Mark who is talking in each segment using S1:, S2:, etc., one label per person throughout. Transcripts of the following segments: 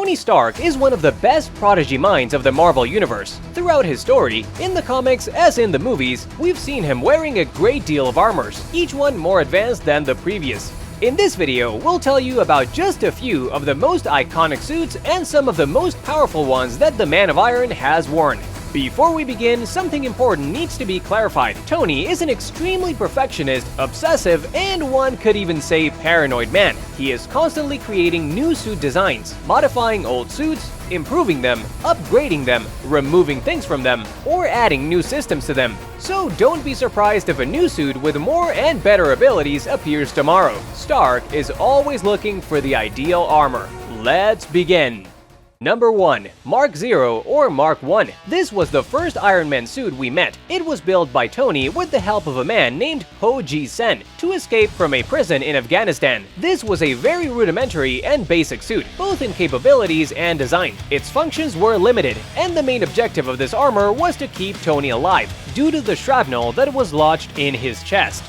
S1: Tony Stark is one of the best prodigy minds of the Marvel Universe. Throughout his story, in the comics as in the movies, we've seen him wearing a great deal of armors, each one more advanced than the previous. In this video, we'll tell you about just a few of the most iconic suits and some of the most powerful ones that the Man of Iron has worn. Before we begin, something important needs to be clarified. Tony is an extremely perfectionist, obsessive, and one could even say paranoid man. He is constantly creating new suit designs, modifying old suits, improving them, upgrading them, removing things from them, or adding new systems to them. So don't be surprised if a new suit with more and better abilities appears tomorrow. Stark is always looking for the ideal armor. Let's begin. Number 1. Mark 0 or Mark 1. This was the first Iron Man suit we met. It was built by Tony with the help of a man named Ho Ji-sen to escape from a prison in Afghanistan. This was a very rudimentary and basic suit, both in capabilities and design. Its functions were limited, and the main objective of this armor was to keep Tony alive, due to the shrapnel that was lodged in his chest.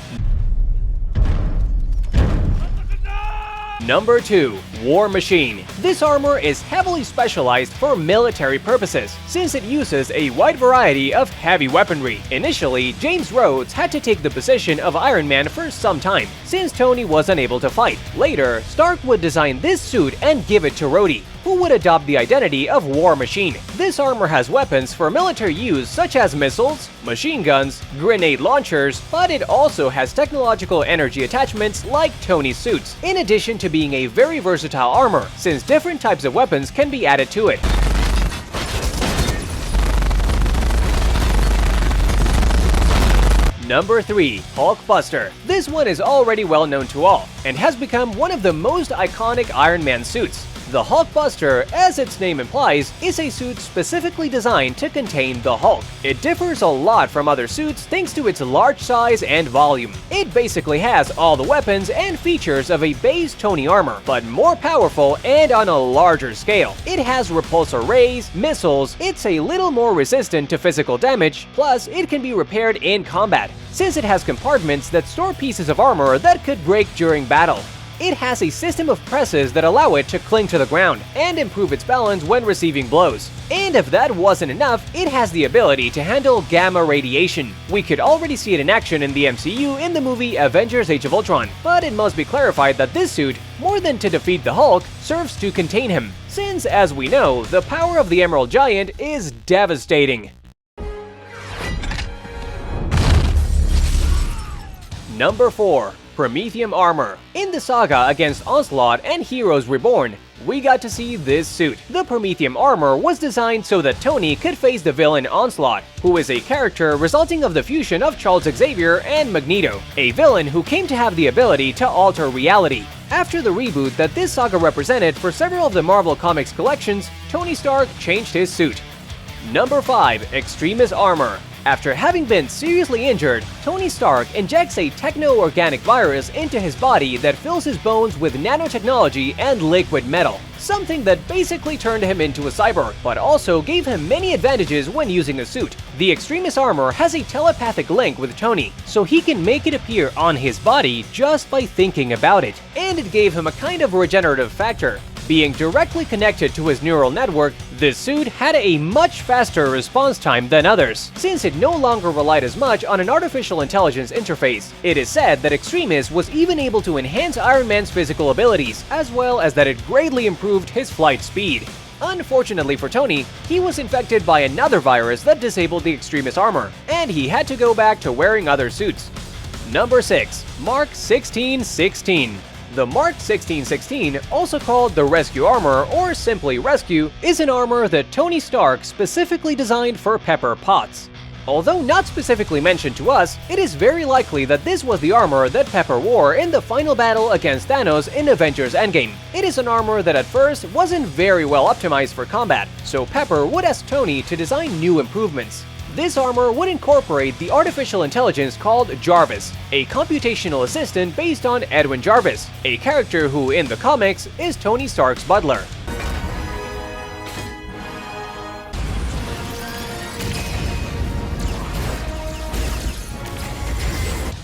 S1: Number 2. War Machine. This armor is heavily specialized for military purposes, since it uses a wide variety of heavy weaponry. Initially, James Rhodes had to take the position of Iron Man for some time, since Tony was unable to fight. Later, Stark would design this suit and give it to Rhodey, who would adopt the identity of War Machine. This armor has weapons for military use such as missiles, machine guns, grenade launchers, but it also has technological energy attachments like Tony's suits, in addition to being a very versatile armor, since different types of weapons can be added to it. Number 3. Hulk Buster. This one is already well known to all, and has become one of the most iconic Iron Man suits. The Hulk Buster, as its name implies, is a suit specifically designed to contain the Hulk. It differs a lot from other suits thanks to its large size and volume. It basically has all the weapons and features of a base Tony armor, but more powerful and on a larger scale. It has repulsor rays, missiles, it's a little more resistant to physical damage, plus it can be repaired in combat, since it has compartments that store pieces of armor that could break during battle. It has a system of presses that allow it to cling to the ground and improve its balance when receiving blows. And if that wasn't enough, it has the ability to handle gamma radiation. We could already see it in action in the MCU in the movie Avengers Age of Ultron, but it must be clarified that this suit, more than to defeat the Hulk, serves to contain him, since, as we know, the power of the Emerald Giant is devastating. Number 4. Promethium armor. In the saga against Onslaught and Heroes Reborn, we got to see this suit. The Promethium armor was designed so that Tony could face the villain Onslaught, who is a character resulting of the fusion of Charles Xavier and Magneto, a villain who came to have the ability to alter reality. After the reboot that this saga represented for several of the Marvel Comics collections, Tony Stark changed his suit. Number 5. Extremis armor. After having been seriously injured, Tony Stark injects a techno-organic virus into his body that fills his bones with nanotechnology and liquid metal, something that basically turned him into a cyborg, but also gave him many advantages when using the suit. The Extremis armor has a telepathic link with Tony, so he can make it appear on his body just by thinking about it, and it gave him a kind of regenerative factor. Being directly connected to his neural network, this suit had a much faster response time than others, since it no longer relied as much on an artificial intelligence interface. It is said that Extremis was even able to enhance Iron Man's physical abilities, as well as that it greatly improved his flight speed. Unfortunately for Tony, he was infected by another virus that disabled the Extremis armor, and he had to go back to wearing other suits. Number 6. Mark 1616. The Mark 1616, also called the Rescue Armor or simply Rescue, is an armor that Tony Stark specifically designed for Pepper Potts. Although not specifically mentioned to us, it is very likely that this was the armor that Pepper wore in the final battle against Thanos in Avengers Endgame. It is an armor that at first wasn't very well optimized for combat, so Pepper would ask Tony to design new improvements. This armor would incorporate the artificial intelligence called Jarvis, a computational assistant based on Edwin Jarvis, a character who in the comics is Tony Stark's butler.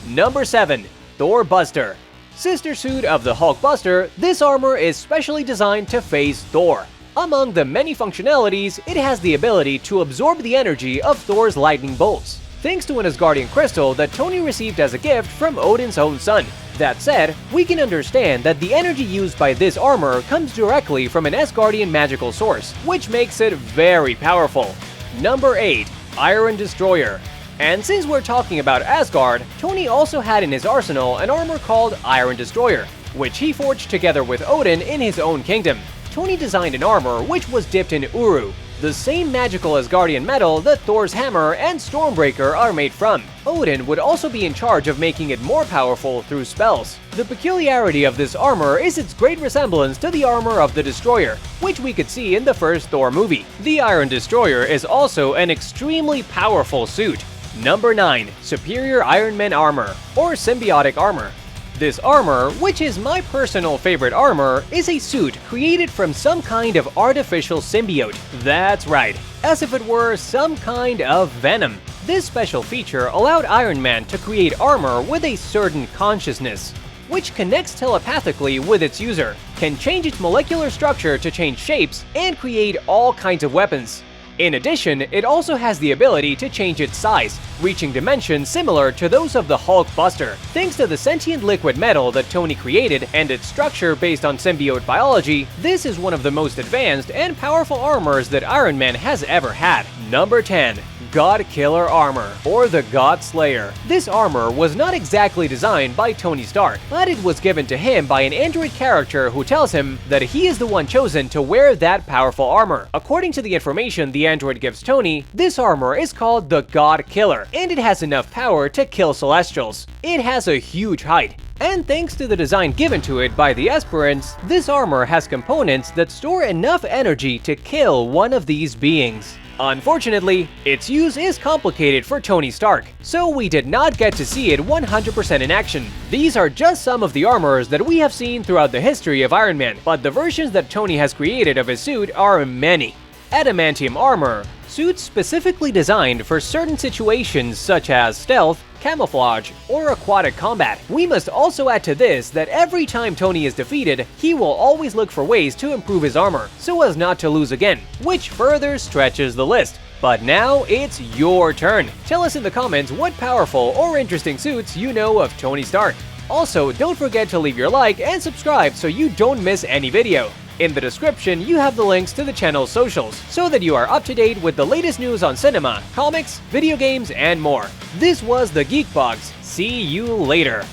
S1: Number 7. Thor Buster. Sister suit of the Hulk Buster, this armor is specially designed to face Thor. Among the many functionalities, it has the ability to absorb the energy of Thor's lightning bolts, thanks to an Asgardian crystal that Tony received as a gift from Odin's own son. That said, we can understand that the energy used by this armor comes directly from an Asgardian magical source, which makes it very powerful. Number 8. Iron Destroyer. And since we're talking about Asgard, Tony also had in his arsenal an armor called Iron Destroyer, which he forged together with Odin in his own kingdom. Tony designed an armor which was dipped in Uru, the same magical Asgardian metal that Thor's hammer and Stormbreaker are made from. Odin would also be in charge of making it more powerful through spells. The peculiarity of this armor is its great resemblance to the armor of the Destroyer, which we could see in the first Thor movie. The Iron Destroyer is also an extremely powerful suit. Number 9. Superior Iron Man Armor, or Symbiotic Armor. This armor, which is my personal favorite armor, is a suit created from some kind of artificial symbiote. That's right, as if it were some kind of venom. This special feature allowed Iron Man to create armor with a certain consciousness, which connects telepathically with its user, can change its molecular structure to change shapes, and create all kinds of weapons. In addition, it also has the ability to change its size, reaching dimensions similar to those of the Thor Buster. Thanks to the sentient liquid metal that Tony created and its structure based on symbiote biology, this is one of the most advanced and powerful armors that Iron Man has ever had. Number 10. God Killer Armor, or the God Slayer. This armor was not exactly designed by Tony Stark, but it was given to him by an android character who tells him that he is the one chosen to wear that powerful armor. According to the information the android gives Tony, this armor is called the God Killer, and it has enough power to kill Celestials. It has a huge height, and thanks to the design given to it by the aspirants, this armor has components that store enough energy to kill one of these beings. Unfortunately, its use is complicated for Tony Stark, so we did not get to see it 100% in action. These are just some of the armors that we have seen throughout the history of Iron Man, but the versions that Tony has created of his suit are many. Adamantium armor, suits specifically designed for certain situations such as stealth, camouflage, or aquatic combat. We must also add to this that every time Tony is defeated, he will always look for ways to improve his armor, so as not to lose again, which further stretches the list. But now it's your turn. Tell us in the comments what powerful or interesting suits you know of Tony Stark. Also, don't forget to leave your like and subscribe so you don't miss any video. In the description, you have the links to the channel's socials, so that you are up to date with the latest news on cinema, comics, video games, and more. This was the Geek Box. See you later.